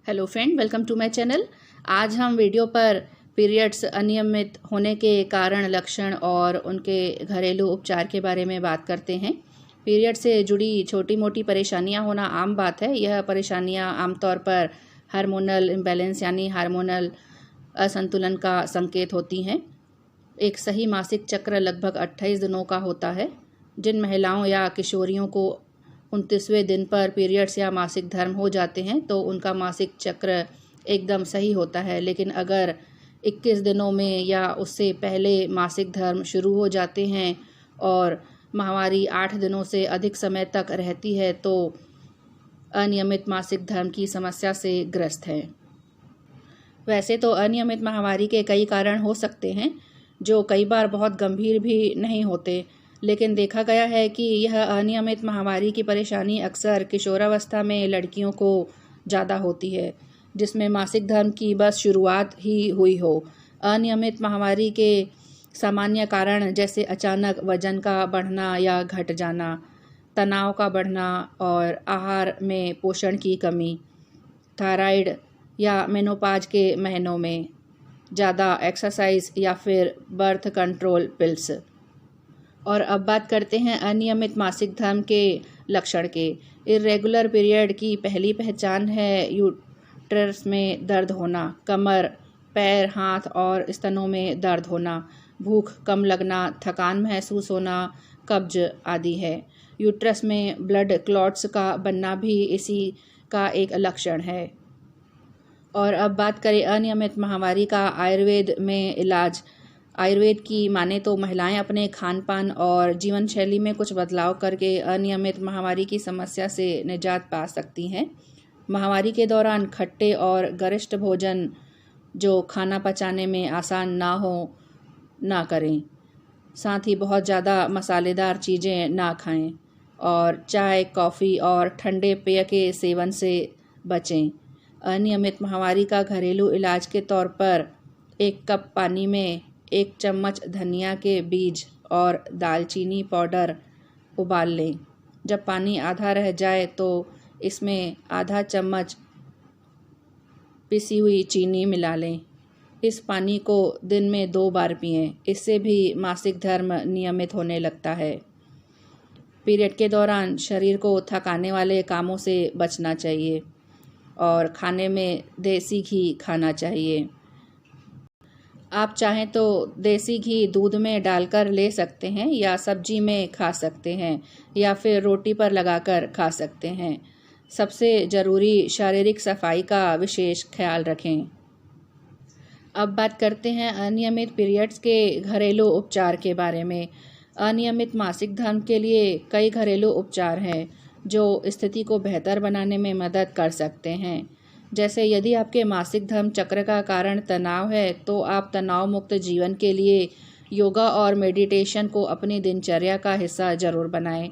Hello friend, welcome to my channel. आज हम video पर पीरियड्स अनियमित होने के कारण, लक्षण और उनके घरेलू उपचार के बारे में बात करते हैं। पीरियड से जुड़ी छोटी मोटी परेशानियां होना आम बात है। यह परेशानियां आमतौर पर हार्मोनल इम्बैलेंस यानी हार्मोनल असंतुलन का संकेत होती हैं। एक सही मासिक चक्र लगभग 28 दिनों का होता है। जिन महिलाओं या किशोरियों को 29वें दिन पर पीरियड्स या मासिक धर्म हो जाते हैं तो उनका मासिक चक्र एकदम सही होता है, लेकिन अगर 21 दिनों में या उससे पहले मासिक धर्म शुरू हो जाते हैं और माहवारी 8 दिनों से अधिक समय तक रहती है तो अनियमित मासिक धर्म की समस्या से ग्रस्त है। वैसे तो अनियमित माहवारी के कई कारण हो सकते हैं जो कई बार बहुत गंभीर भी नहीं होते, लेकिन देखा गया है कि यह अनियमित माहवारी की परेशानी अक्सर किशोरावस्था में लड़कियों को ज़्यादा होती है, जिसमें मासिक धर्म की बस शुरुआत ही हुई हो। अनियमित माहवारी के सामान्य कारण जैसे अचानक वजन का बढ़ना या घट जाना, तनाव का बढ़ना और आहार में पोषण की कमी, थायराइड या मेनोपाज के महीनों में ज़्यादा एक्सरसाइज या फिर बर्थ कंट्रोल पिल्स। और अब बात करते हैं अनियमित मासिक धर्म के लक्षण के। इर्रेगुलर पीरियड की पहली पहचान है यूट्रस में दर्द होना, कमर, पैर, हाथ और स्तनों में दर्द होना, भूख कम लगना, थकान महसूस होना, कब्ज आदि है। यूट्रस में ब्लड क्लॉट्स का बनना भी इसी का एक लक्षण है। और अब बात करें अनियमित माहवारी का आयुर्वेद में इलाज। आयुर्वेद की माने तो महिलाएं अपने खान पान और जीवन शैली में कुछ बदलाव करके अनियमित माहवारी की समस्या से निजात पा सकती हैं। माहवारी के दौरान खट्टे और गरिष्ठ भोजन जो खाना पचाने में आसान ना हो ना करें। साथ ही बहुत ज़्यादा मसालेदार चीज़ें ना खाएं और चाय, कॉफ़ी और ठंडे पेय के सेवन से बचें। अनियमित माहवारी का घरेलू इलाज के तौर पर 1 कप पानी में 1 चम्मच धनिया के बीज और दालचीनी पाउडर उबाल लें। जब पानी आधा रह जाए तो इसमें आधा चम्मच पिसी हुई चीनी मिला लें। इस पानी को दिन में 2 बार पिएं। इससे भी मासिक धर्म नियमित होने लगता है। पीरियड के दौरान शरीर को थकाने वाले कामों से बचना चाहिए और खाने में देसी घी खाना चाहिए। आप चाहें तो देसी घी दूध में डालकर ले सकते हैं या सब्जी में खा सकते हैं या फिर रोटी पर लगाकर खा सकते हैं। सबसे ज़रूरी शारीरिक सफाई का विशेष ख्याल रखें। अब बात करते हैं अनियमित पीरियड्स के घरेलू उपचार के बारे में। अनियमित मासिक धर्म के लिए कई घरेलू उपचार हैं जो स्थिति को बेहतर बनाने में मदद कर सकते हैं। जैसे यदि आपके मासिक धर्म चक्र का कारण तनाव है तो आप तनाव मुक्त जीवन के लिए योगा और मेडिटेशन को अपनी दिनचर्या का हिस्सा जरूर बनाएं।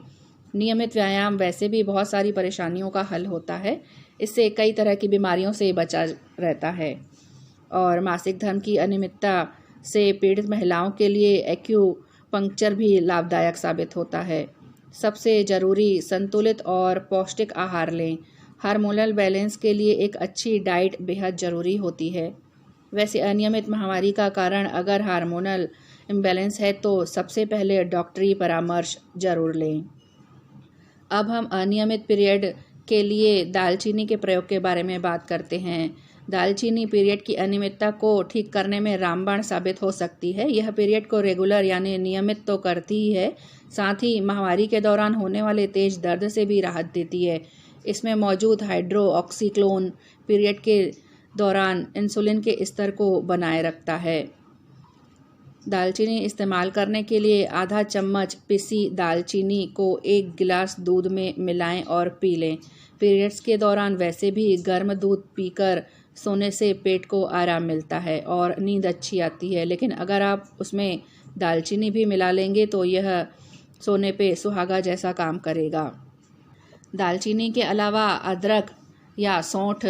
नियमित व्यायाम वैसे भी बहुत सारी परेशानियों का हल होता है। इससे कई तरह की बीमारियों से बचा रहता है। और मासिक धर्म की अनियमितता से पीड़ित महिलाओं के लिए एक्यूपंक्चर भी लाभदायक साबित होता है। सबसे ज़रूरी संतुलित और पौष्टिक आहार लें। हार्मोनल बैलेंस के लिए एक अच्छी डाइट बेहद ज़रूरी होती है। वैसे अनियमित माहवारी का कारण अगर हार्मोनल इम्बैलेंस है तो सबसे पहले डॉक्टरी परामर्श जरूर लें। अब हम अनियमित पीरियड के लिए दालचीनी के प्रयोग के बारे में बात करते हैं। दालचीनी पीरियड की अनियमितता को ठीक करने में रामबाण साबित हो सकती है। यह पीरियड को रेगुलर यानी नियमित तो करती ही है, साथ ही माहवारी के दौरान होने वाले तेज दर्द से भी राहत देती है। इसमें मौजूद हाइड्रोक्सीक्लोन पीरियड के दौरान इंसुलिन के स्तर को बनाए रखता है। दालचीनी इस्तेमाल करने के लिए आधा चम्मच पिसी दालचीनी को 1 गिलास दूध में मिलाएं और पी लें। पीरियड्स के दौरान वैसे भी गर्म दूध पीकर सोने से पेट को आराम मिलता है और नींद अच्छी आती है, लेकिन अगर आप उसमें दालचीनी भी मिला लेंगे तो यह सोने पे सुहागा जैसा काम करेगा। दालचीनी के अलावा अदरक या सौंठ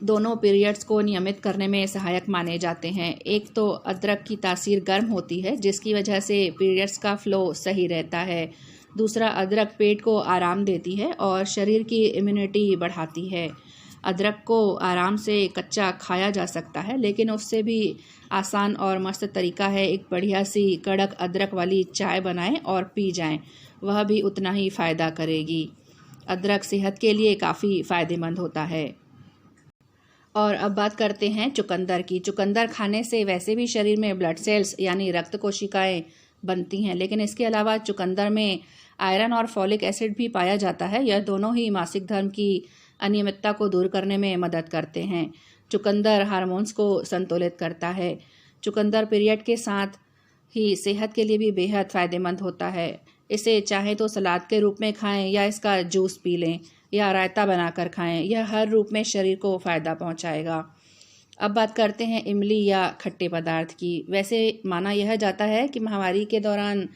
दोनों पीरियड्स को नियमित करने में सहायक माने जाते हैं। एक तो अदरक की तासीर गर्म होती है जिसकी वजह से पीरियड्स का फ्लो सही रहता है। दूसरा, अदरक पेट को आराम देती है और शरीर की इम्यूनिटी बढ़ाती है। अदरक को आराम से कच्चा खाया जा सकता है, लेकिन उससे भी आसान और मस्त तरीका है एक बढ़िया सी कड़क अदरक वाली चाय बनाएं और पी जाएं, वह भी उतना ही फ़ायदा करेगी। अदरक सेहत के लिए काफ़ी फ़ायदेमंद होता है। और अब बात करते हैं चुकंदर की। चुकंदर खाने से वैसे भी शरीर में ब्लड सेल्स यानी रक्त कोशिकाएं बनती हैं, लेकिन इसके अलावा चुकंदर में आयरन और फॉलिक एसिड भी पाया जाता है। यह दोनों ही मासिक धर्म की अनियमितता को दूर करने में मदद करते हैं। चुकंदर हार्मोन्स को संतुलित करता है। चुकंदर पीरियड के साथ ही सेहत के लिए भी बेहद फ़ायदेमंद होता है। इसे चाहे तो सलाद के रूप में खाएं या इसका जूस पी लें या रायता बनाकर खाएं, यह हर रूप में शरीर को फ़ायदा पहुंचाएगा। अब बात करते हैं इमली या खट्टे पदार्थ की। वैसे माना यह जाता है कि महामारी के दौरान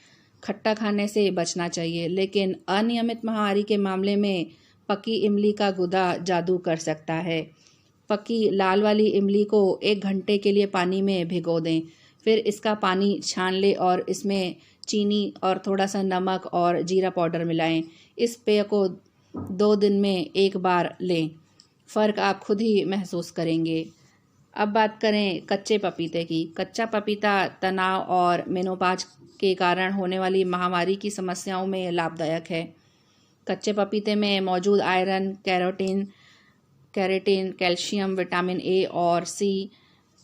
खट्टा खाने से बचना चाहिए, लेकिन अनियमित महामारी के मामले में पकी इमली का गुदा जादू कर सकता है। पकी लाल वाली इमली को 1 घंटे के लिए पानी में भिगो दें, फिर इसका पानी छान लें और इसमें चीनी और थोड़ा सा नमक और जीरा पाउडर मिलाएं। इस पेय को 2 दिन में 1 बार लें, फ़र्क आप खुद ही महसूस करेंगे। अब बात करें कच्चे पपीते की। कच्चा पपीता तनाव और मेनोपाज के कारण होने वाली महामारी की समस्याओं में लाभदायक है। कच्चे पपीते में मौजूद iron, carotene, calcium, vitamin A और सी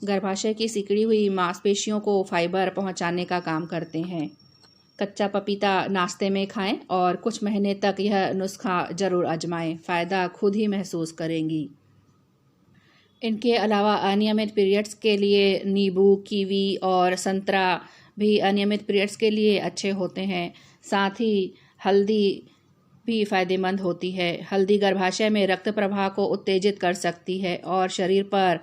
गर्भाशय की सिकुड़ी हुई मांसपेशियों को फाइबर पहुंचाने का काम करते हैं। कच्चा पपीता नाश्ते में खाएं और कुछ महीने तक यह नुस्खा ज़रूर आजमाएं, फ़ायदा खुद ही महसूस करेंगी। इनके अलावा अनियमित पीरियड्स के लिए नींबू, कीवी और संतरा भी अनियमित पीरियड्स के लिए अच्छे होते हैं। साथ ही हल्दी भी फ़ायदेमंद होती है। हल्दी गर्भाशय में रक्त प्रवाह को उत्तेजित कर सकती है और शरीर पर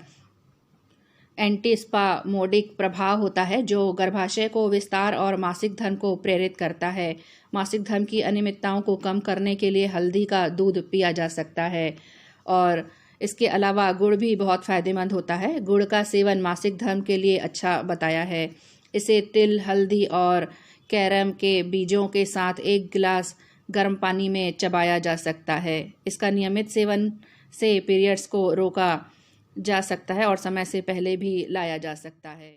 एंटीस्पामोडिक प्रभाव होता है, जो गर्भाशय को विस्तार और मासिक धर्म को प्रेरित करता है। मासिक धर्म की अनियमितताओं को कम करने के लिए हल्दी का दूध पिया जा सकता है। और इसके अलावा गुड़ भी बहुत फ़ायदेमंद होता है। गुड़ का सेवन मासिक धर्म के लिए अच्छा बताया है। इसे तिल, हल्दी और कैरम के बीजों के साथ 1 गिलास गर्म पानी में चबाया जा सकता है। इसका नियमित सेवन से पीरियड्स को रोका जा सकता है और समय से पहले भी लाया जा सकता है।